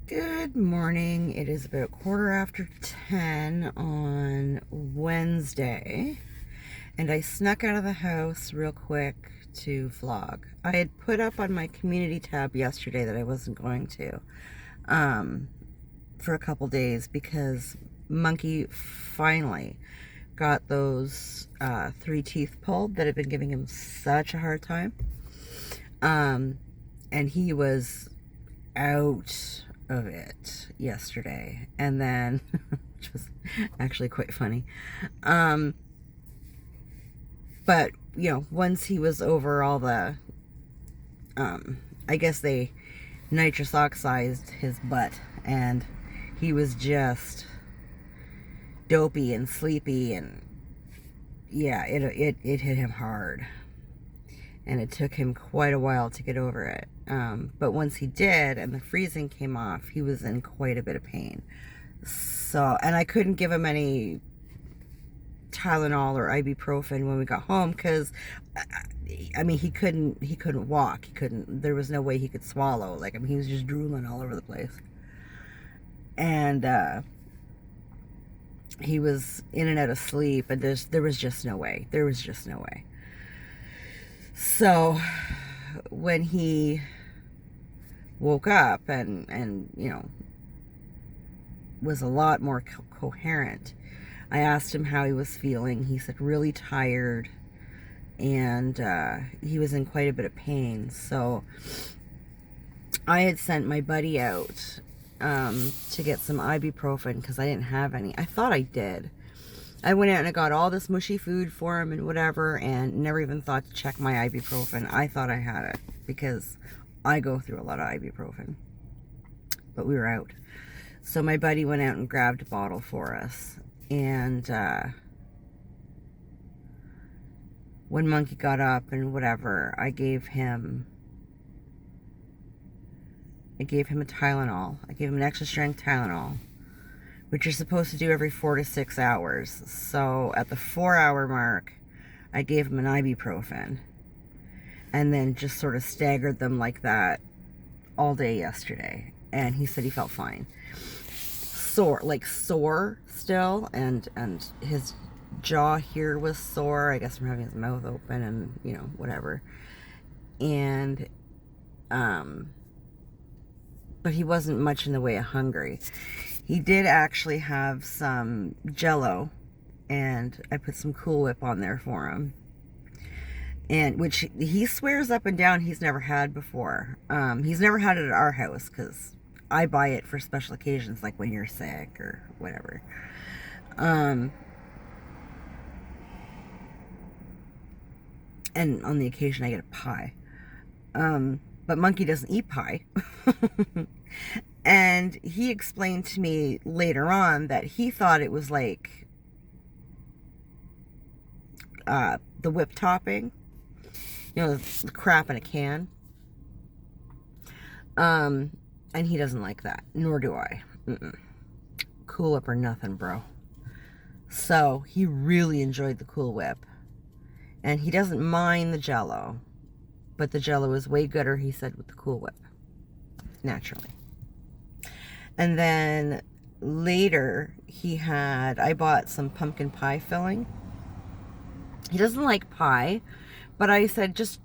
Good morning. It is about 10:15 on Wednesday, and I snuck out of the house real quick to vlog. I had put up on my community tab yesterday that I wasn't going to for a couple days because Monkey finally got those 3 teeth pulled that have been giving him such a hard time. And he was out of it yesterday, and then which was actually quite funny, but once he was over all the I guess they nitrous oxidized his butt, and he was just dopey and sleepy, and yeah, it hit him hard, and it took him quite a while to get over it. But once he did, and the freezing came off, he was in quite a bit of pain. So, and I couldn't give him any Tylenol or ibuprofen when we got home because, I mean, he couldn't walk. There was no way he could swallow. Like, I mean, he was just drooling all over the place. And he was in and out of sleep, and there was just no way. There was just no way. So when he woke up and was a lot more coherent, I asked him how he was feeling. He said really tired, and he was in quite a bit of pain. So I had sent my buddy out to get some ibuprofen because I didn't have any. I thought I did. I went out and I got all this mushy food for him and whatever, and never even thought to check my ibuprofen. I thought I had it because I go through a lot of ibuprofen. But we were out. So my buddy went out and grabbed a bottle for us. And when Monkey got up and whatever, I gave him a Tylenol. I gave him an extra strength Tylenol, which you're supposed to do every 4 to 6 hours. So at the 4-hour mark, I gave him an ibuprofen, and then just sort of staggered them like that all day yesterday. And he said he felt fine. Sore still, and his jaw here was sore, I guess from having his mouth open and, whatever. And, but he wasn't much in the way of hungry. He did actually have some Jello, and I put some Cool Whip on there for him, and which he swears up and down he's never had before. He's never had it at our house because I buy it for special occasions, like when you're sick or whatever. And on the occasion I get a pie. But Monkey doesn't eat pie. And he explained to me later on that he thought it was like the whip topping, the crap in a can. And he doesn't like that, nor do I. Cool Whip or nothing, bro. So he really enjoyed the Cool Whip, and he doesn't mind the Jello, but the Jello is way gooder, he said, with the Cool Whip, naturally. And then later I bought some pumpkin pie filling. He doesn't like pie, but I said just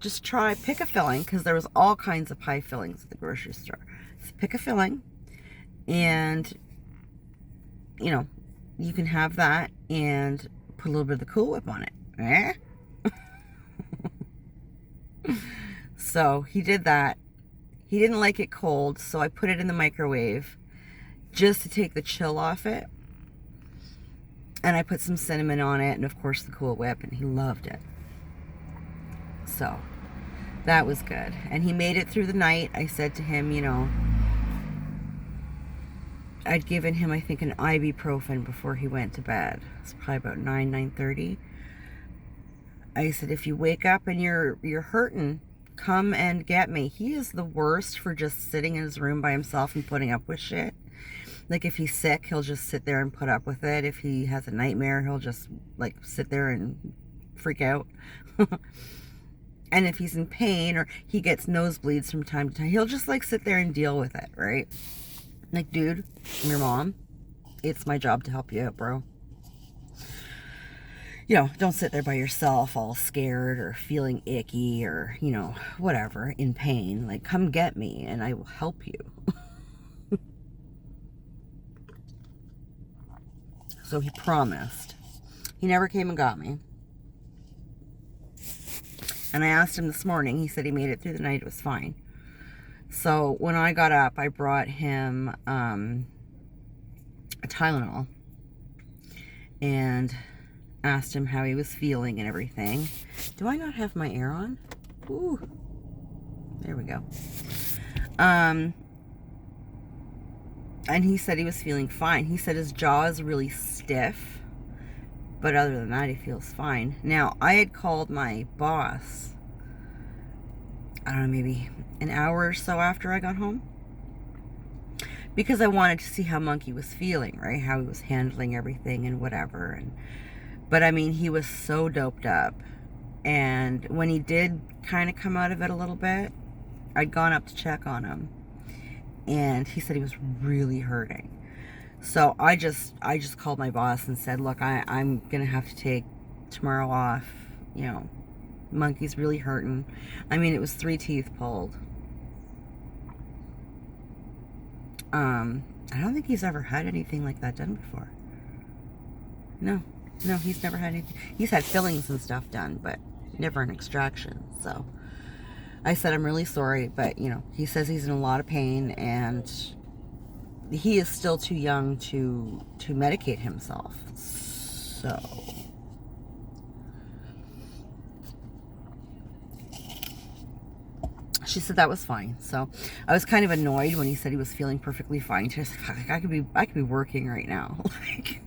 pick a filling, because there was all kinds of pie fillings at the grocery store. So pick a filling, and you can have that and put a little bit of the Cool Whip on it. So he did that. He didn't like it cold, so I put it in the microwave just to take the chill off it. And I put some cinnamon on it, and of course the Cool Whip, and he loved it. So that was good. And he made it through the night. I said to him, I'd given him, I think, an ibuprofen before he went to bed. It's probably about 9:30. I said, if you wake up and you're hurting, come and get me. He is the worst for just sitting in his room by himself and putting up with shit. Like, if he's sick, he'll just sit there and put up with it. If he has a nightmare, he'll just, sit there and freak out. And if he's in pain or he gets nosebleeds from time to time, he'll just, sit there and deal with it, right? Like, dude, I'm your mom. It's my job to help you out, bro. You know, don't sit there by yourself all scared or feeling icky or, you know, whatever, in pain. Like, come get me and I will help you. So he promised. He never came and got me. And I asked him this morning. He said he made it through the night. It was fine. So when I got up, I brought him a Tylenol and asked him how he was feeling and everything. Do I not have my air on? Ooh. There we go. And he said he was feeling fine. He said his jaw is really stiff, but other than that, he feels fine. Now, I had called my boss, I don't know, maybe an hour or so after I got home, because I wanted to see how Monkey was feeling, right? How he was handling everything and whatever. But I mean, he was so doped up. And when he did kind of come out of it a little bit, I'd gone up to check on him. And he said he was really hurting. So I just called my boss and said, look, I'm going to have to take tomorrow off. You know, Monkey's really hurting. I mean, it was 3 teeth pulled. I don't think he's ever had anything like that done before. No, he's never had anything. He's had fillings and stuff done, but never an extraction. So I said, I'm really sorry, but, you know, he says he's in a lot of pain, and he is still too young to medicate himself. So she said that was fine. So I was kind of annoyed when he said he was feeling perfectly fine. Just, I could be working right now. Like,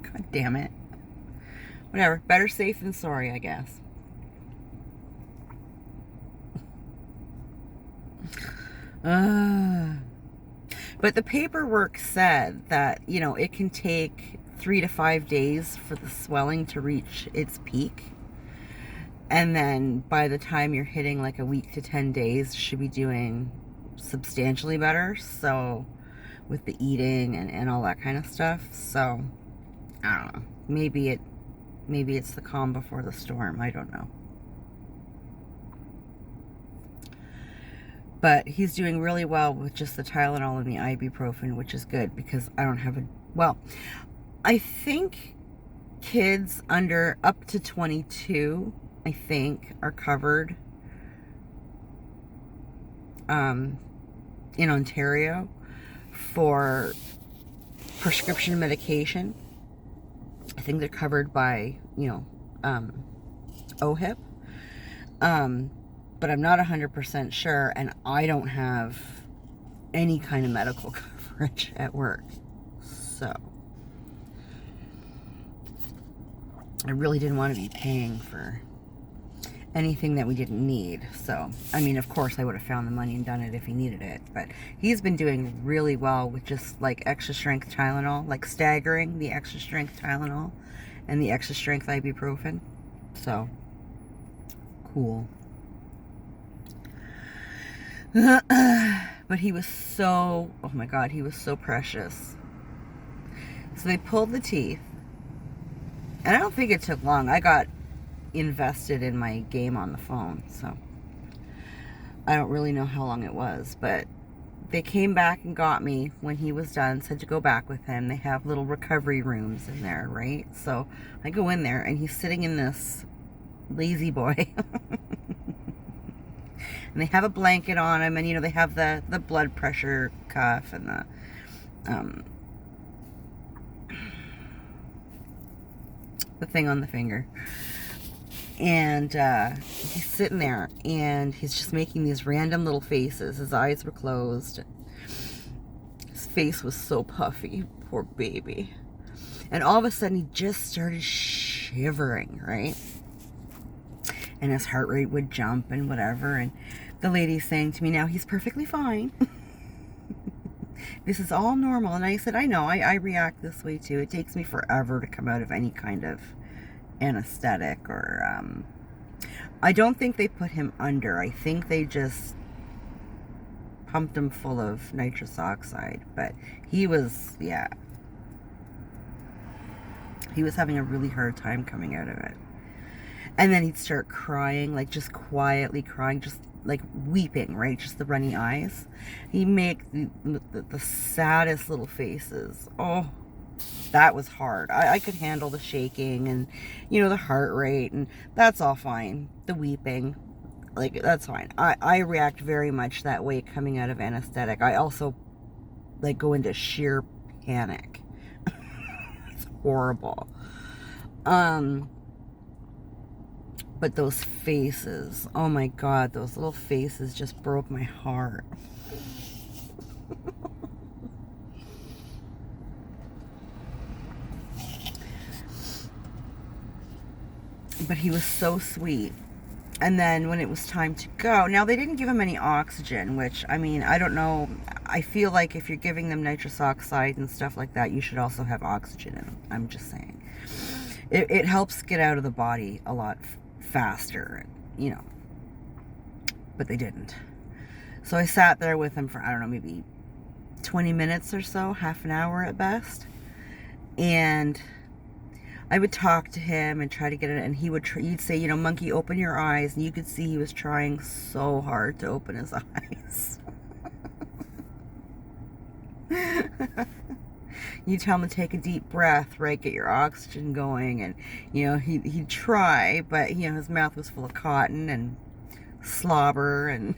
God damn it. Whatever. Better safe than sorry, I guess. But the paperwork said that, you know, it can take 3 to 5 days for the swelling to reach its peak. And then by the time you're hitting like a week to 10 days, you should be doing substantially better. So with the eating and all that kind of stuff. So I don't know. Maybe it's the calm before the storm. I don't know. But he's doing really well with just the Tylenol and the ibuprofen, which is good because I don't have well, I think kids under up to 22, I think, are covered in Ontario for prescription medication. I think they're covered by, you know, OHIP. But I'm not 100% sure, and I don't have any kind of medical coverage at work. So I really didn't want to be paying for anything that we didn't need. So, I mean, of course I would have found the money and done it if he needed it. But he's been doing really well with just like extra strength Tylenol, like staggering the extra strength Tylenol and the extra strength ibuprofen. So, cool. But he was so, oh my God, he was so precious. So they pulled the teeth, and I don't think it took long. I got invested in my game on the phone, so I don't really know how long it was, but they came back and got me when he was done, said to go back with him. They have little recovery rooms in there, right? So I go in there, and he's sitting in this lazy boy. And they have a blanket on him, and, you know, they have the blood pressure cuff and the thing on the finger. And he's sitting there, and he's just making these random little faces. His eyes were closed. His face was so puffy. Poor baby. And all of a sudden, he just started shivering, right? And his heart rate would jump and whatever. And the lady's saying to me, now he's perfectly fine. This is all normal. And I said, I know, I react this way too. It takes me forever to come out of any kind of anesthetic or, I don't think they put him under. I think they just pumped him full of nitrous oxide, but he was, yeah, he was having a really hard time coming out of it. And then he'd start crying, like just quietly crying, just like weeping, right? Just the runny eyes. He'd make the saddest little faces. Oh, that was hard. I could handle the shaking and, you know, the heart rate, and that's all fine. The weeping, like, that's fine. I react very much that way coming out of anesthetic. I also, like, go into sheer panic. It's horrible. But those faces, oh my God, those little faces just broke my heart. But he was so sweet. And then when it was time to go, now they didn't give him any oxygen, which, I mean, I don't know. I feel like if you're giving them nitrous oxide and stuff like that, you should also have oxygen in them. I'm just saying. It helps get out of the body a lot faster, you know. But they didn't. So I sat there with him for, I don't know, maybe 20 minutes or so, half an hour at best. And I would talk to him and try to get it, and he'd say, you know, monkey, open your eyes. And you could see he was trying so hard to open his eyes. You tell him to take a deep breath, right? Get your oxygen going. And, you know, he'd try, but, you know, his mouth was full of cotton and slobber, and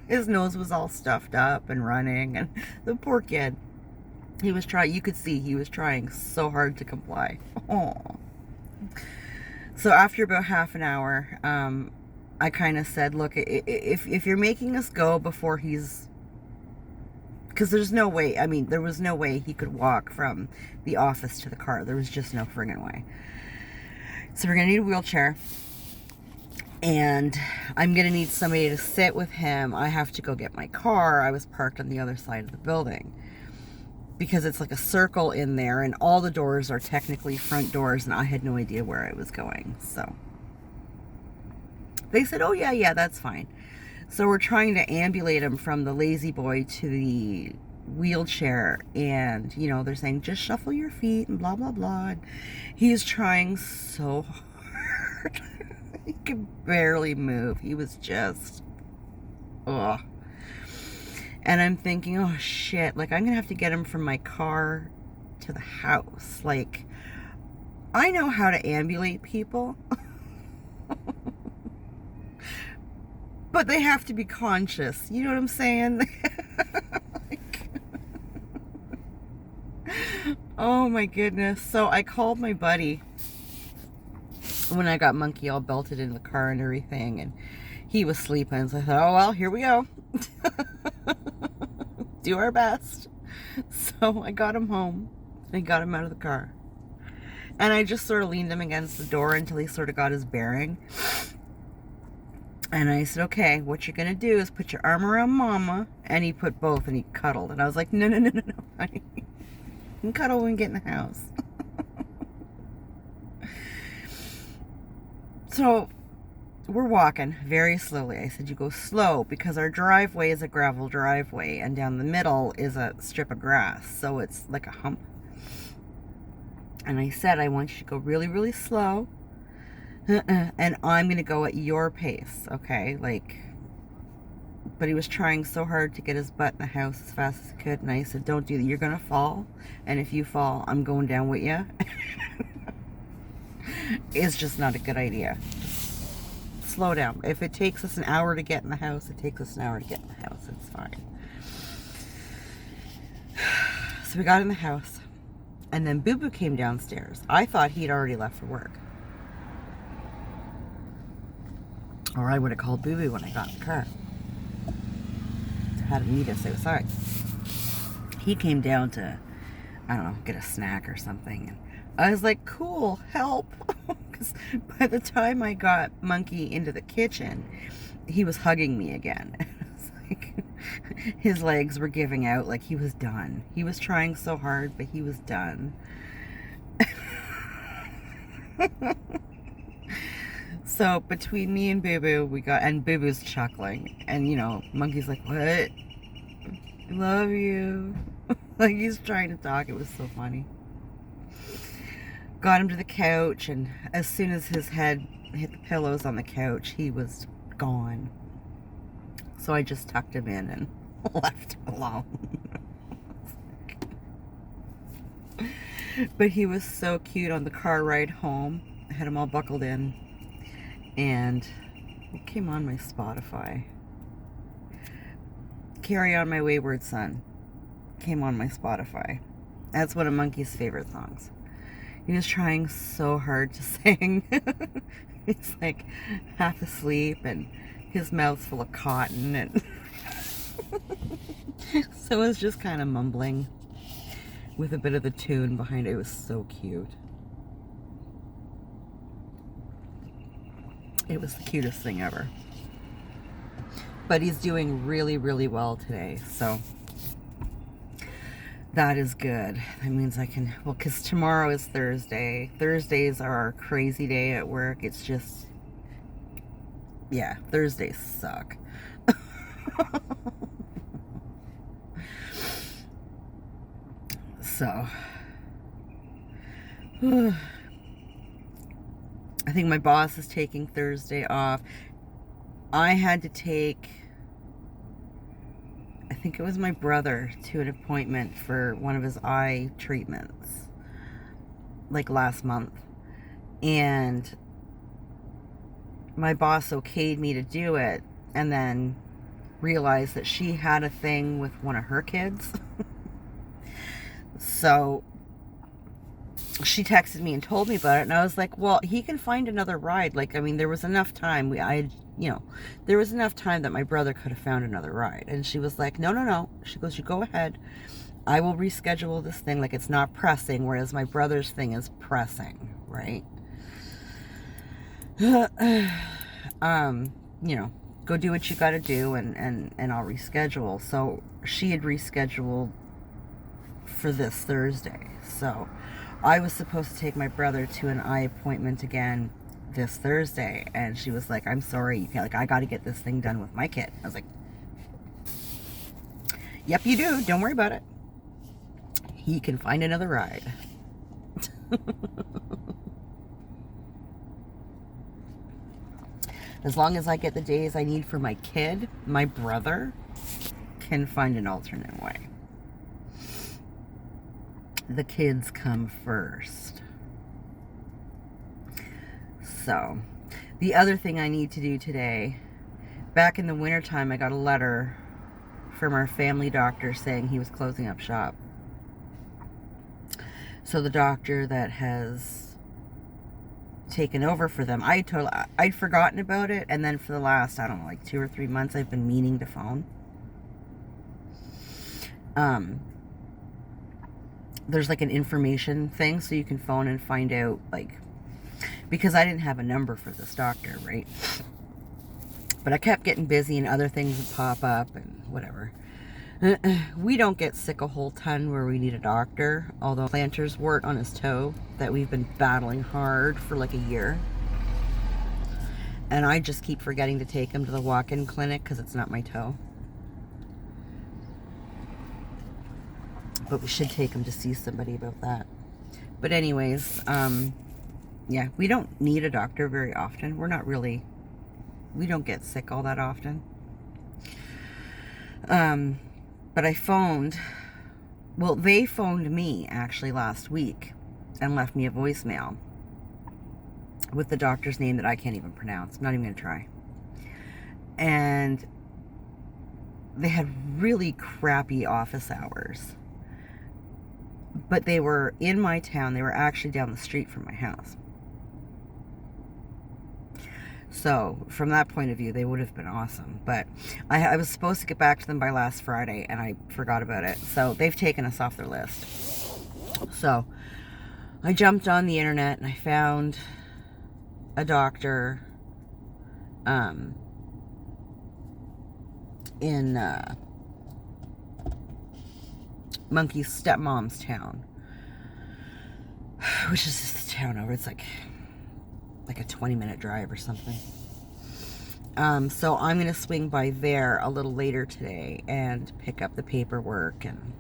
his nose was all stuffed up and running. And the poor kid. He was trying, you could see he was trying so hard to comply. Oh. So after about half an hour, I kind of said, look, if you're making us go before he's, because there's no way, I mean, there was no way he could walk from the office to the car. There was just no friggin' way. So we're going to need a wheelchair. And I'm going to need somebody to sit with him. I have to go get my car. I was parked on the other side of the building. Because it's like a circle in there, and all the doors are technically front doors, and I had no idea where I was going. So they said, oh yeah, that's fine. So we're trying to ambulate him from the lazy boy to the wheelchair, and, you know, they're saying, just shuffle your feet and blah, blah, blah. And he's trying so hard. He could barely move. He was just, ugh. And I'm thinking, oh shit, like, I'm going to have to get him from my car to the house. Like, I know how to ambulate people. But they have to be conscious. You know what I'm saying? Like, oh my goodness. So I called my buddy when I got Monkey all belted in the car and everything. And he was sleeping. So I thought, oh, well, here we go. Do our best. So I got him home. I got him out of the car. And I just sort of leaned him against the door until he sort of got his bearing. And I said, okay, what you're going to do is put your arm around Mama. And he put both, and he cuddled. And I was like, no, honey. You can cuddle when we get in the house. So we're walking very slowly. I said, you go slow, because our driveway is a gravel driveway, and down the middle is a strip of grass, so it's like a hump. And I said, I want you to go really, really slow, and I'm going to go at your pace, okay? Like, but he was trying so hard to get his butt in the house as fast as he could, and I said, don't do that. You're going to fall, and if you fall, I'm going down with you. It's just not a good idea. Slow down. If it takes us an hour to get in the house, it takes us an hour to get in the house. It's fine. So we got in the house, and then Boo Boo came downstairs. I thought he'd already left for work, or I would have called Boo Boo when I got in the car. Had him meet us outside. He came down to, I don't know, get a snack or something. And I was like, cool, help. Because by the time I got Monkey into the kitchen, he was hugging me again. It was like, his legs were giving out, like he was done. He was trying so hard, but he was done. So between me and Boo Boo, and Boo Boo's chuckling. And, you know, Monkey's like, what? Love you. Like he's trying to talk. It was so funny. Got him to the couch, and as soon as his head hit the pillows on the couch, he was gone. So I just tucked him in and left him alone. But he was so cute on the car ride home. I had him all buckled in. And what came on my Spotify? Carry On My Wayward Son came on my Spotify. That's one of Monkey's favorite songs. He was trying so hard to sing. He's like half asleep and his mouth's full of cotton, and so it was just kind of mumbling with a bit of the tune behind it. It was so cute. It was the cutest thing ever. But he's doing really, really well today, so that is good. That means I can, well, because tomorrow is Thursday. Thursdays are our crazy day at work. It's just, yeah, Thursdays suck. So, I think my boss is taking Thursday off. I had to take, I think it was my brother, to an appointment for one of his eye treatments, like last month. And my boss okayed me to do it, and then realized that she had a thing with one of her kids. So she texted me and told me about it, and I was like, well, he can find another ride. Like, I mean, there was enough time. There was enough time that my brother could have found another ride. And she was like, no. She goes, you go ahead. I will reschedule this thing. Like, it's not pressing, whereas my brother's thing is pressing, right? Go do what you got to do, and I'll reschedule. So she had rescheduled for this Thursday. So I was supposed to take my brother to an eye appointment again this Thursday, and she was like, I'm sorry, you can't, like, I got to get this thing done with my kid. I was like, yep, you do. Don't worry about it. He can find another ride. As long as I get the days I need for my kid, my brother can find an alternate way. The kids come first. So, the other thing I need to do today, back in the wintertime, I got a letter from our family doctor saying he was closing up shop. So the doctor that has taken over for them, I'd forgotten about it, and then for the last, I don't know, like 2 or 3 months, I've been meaning to phone. There's like an information thing, so you can phone and find out, like, because I didn't have a number for this doctor, right? But I kept getting busy and other things would pop up and whatever. We don't get sick a whole ton where we need a doctor, although plantar's wart on his toe that we've been battling hard for like a year. And I just keep forgetting to take him to the walk-in clinic because it's not my toe. But we should take him to see somebody about that. But anyways, yeah, we don't need a doctor very often. We don't get sick all that often. But I phoned, well, they phoned me actually last week and left me a voicemail with the doctor's name that I can't even pronounce. I'm not even going to try. And they had really crappy office hours. But they were in my town. They were actually down the street from my house. So, from that point of view, they would have been awesome. But I was supposed to get back to them by last Friday, and I forgot about it. So, they've taken us off their list. So, I jumped on the internet, and I found a doctor in Monkey's stepmom's town, which is just a town over. It's like a 20-minute drive or something. So I'm going to swing by there a little later today and pick up the paperwork. And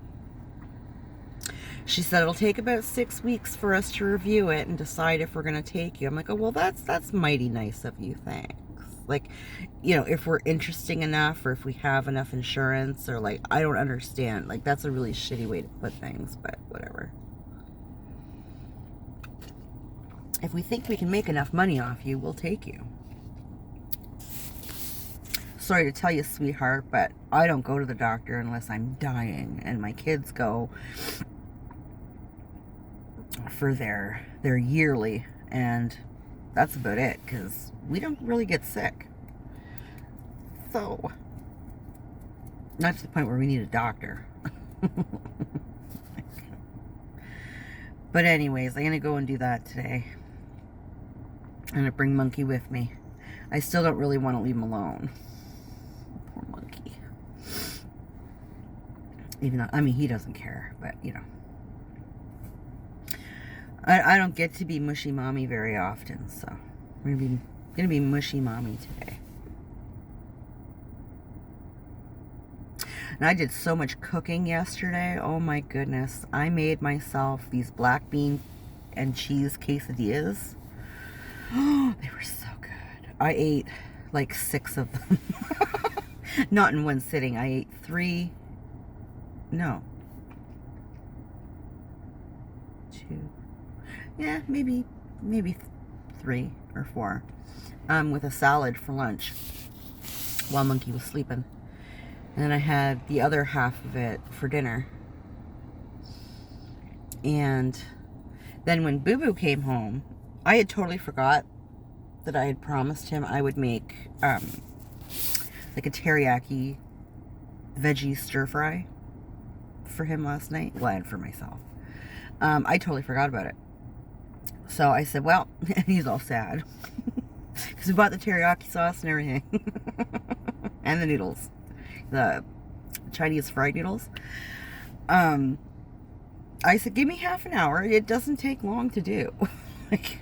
she said it'll take about 6 weeks for us to review it and decide if we're going to take you. I'm like, oh, well, that's mighty nice of you. Thanks. Like, you know, if we're interesting enough or if we have enough insurance or like, I don't understand. Like, that's a really shitty way to put things, but whatever. If we think we can make enough money off you, we'll take you. Sorry to tell you, sweetheart, but I don't go to the doctor unless I'm dying, and my kids go for their yearly, and that's about it, because we don't really get sick. So, not to the point where we need a doctor. But anyways, I'm going to go and do that today. I'm going to bring Monkey with me. I still don't really want to leave him alone. Poor Monkey. Even though, I mean, he doesn't care, but, you know. I don't get to be mushy mommy very often, so I'm gonna be mushy mommy today. And I did so much cooking yesterday. Oh my goodness. I made myself these black bean and cheese quesadillas. Oh, they were so good. I ate like 6 of them. Not in one sitting. I ate 3. No. 2. Yeah, maybe 3 or 4. With a salad for lunch while Monkey was sleeping. And then I had the other half of it for dinner. And then when Boo Boo came home, I had totally forgot that I had promised him I would make like a teriyaki veggie stir fry for him last night. Well, and for myself. I totally forgot about it. So I said, well, and he's all sad. Because we bought the teriyaki sauce and everything. And the noodles. The Chinese fried noodles. I said, give me half an hour. It doesn't take long to do. Like,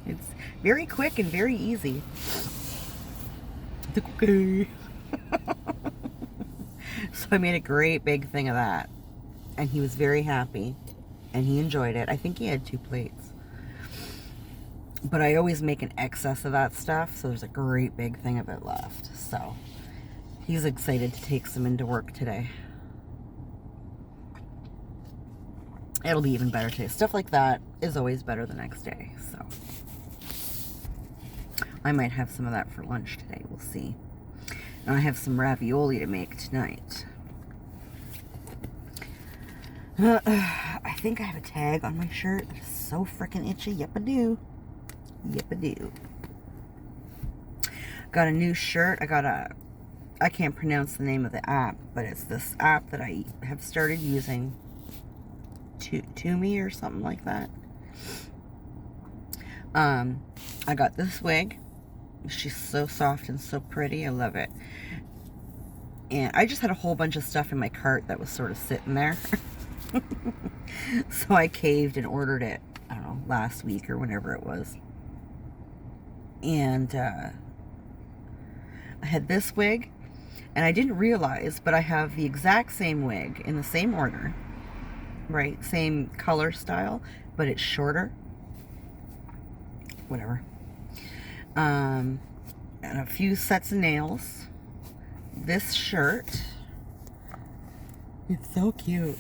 it's very quick and very easy. Okay. So I made a great big thing of that. And he was very happy. And he enjoyed it. I think he had 2 plates. But I always make an excess of that stuff. So there's a great big thing of it left. So he's excited to take some into work today. It'll be even better today. Stuff like that is always better the next day. So I might have some of that for lunch today. We'll see. And I have some ravioli to make tonight. I think I have a tag on my shirt that is so freaking itchy. Yep, I do. Yep, I do. Got a new shirt. I can't pronounce the name of the app, but it's this app that I have started using. To me or something like that. I got this wig. She's so soft and so pretty. I love it. And I just had a whole bunch of stuff in my cart that was sort of sitting there. So I caved and ordered it, I don't know, last week or whenever it was. And I had this wig, and I didn't realize, but I have the exact same wig in the same order, right? Same color style, but it's shorter. Whatever. And a few sets of nails. This shirt. It's so cute.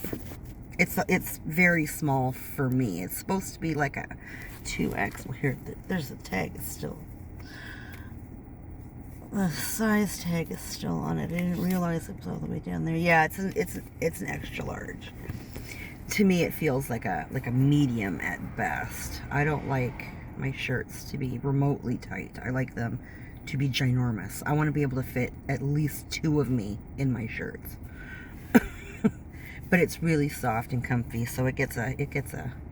It's very small for me. It's supposed to be like a 2X. Well, here, there's a tag. It's still... The size tag is still on it. I didn't realize it was all the way down there. Yeah, it's an extra large. To me, it feels like a medium at best. I don't like my shirts to be remotely tight. I like them to be ginormous. I want to be able to fit at least 2 of me in my shirts. But it's really soft and comfy, so it gets a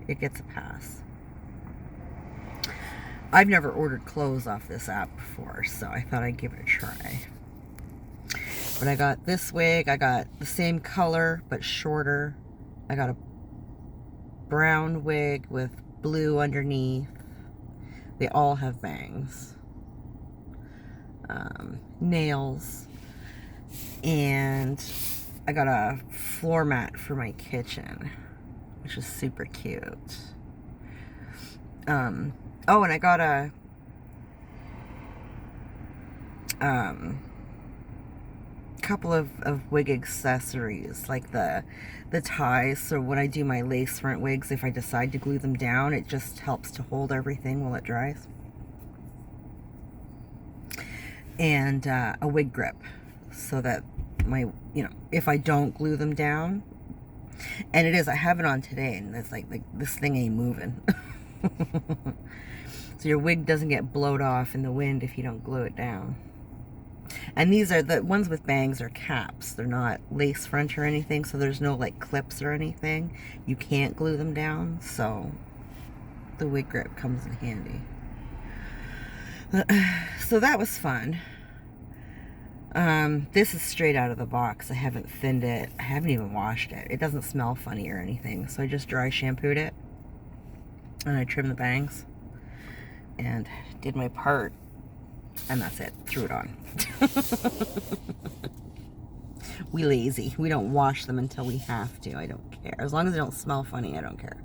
pass. I've never ordered clothes off this app before, so I thought I'd give it a try. But I got this wig. I got the same color, but shorter. I got a brown wig with blue underneath. They all have bangs. nails, and I got a floor mat for my kitchen, which is super cute. Oh, and I got a couple of wig accessories, like the ties, so when I do my lace front wigs, if I decide to glue them down, it just helps to hold everything while it dries. And a wig grip, so that my, if I don't glue them down, and I have it on today, and it's like this thing ain't moving. So your wig doesn't get blowed off in the wind if you don't glue it down. And these are the ones with bangs or caps. They're not lace front or anything, so there's no like clips or anything. You can't glue them down, so the wig grip comes in handy. So that was fun. This is straight out of the box. I haven't thinned it. I haven't even washed it. It doesn't smell funny or anything, so I just dry shampooed it. And I trimmed the bangs. And did my part. And that's it. Threw it on. We lazy. We don't wash them until we have to. I don't care. As long as they don't smell funny, I don't care.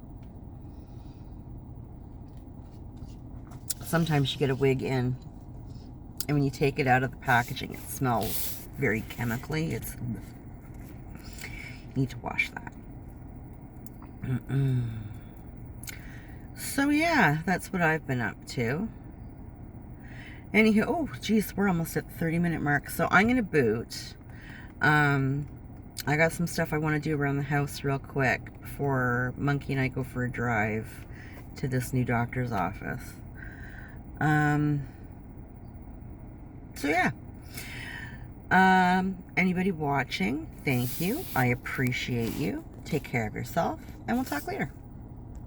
Sometimes you get a wig in, and when you take it out of the packaging, it smells very chemically. You need to wash that. So yeah, that's what I've been up to. Anywho, oh geez, we're almost at the 30-minute mark. So I'm gonna boot. I got some stuff I want to do around the house real quick before Monkey and I go for a drive to this new doctor's office. So yeah. Anybody watching, thank you. I appreciate you. Take care of yourself, and we'll talk later.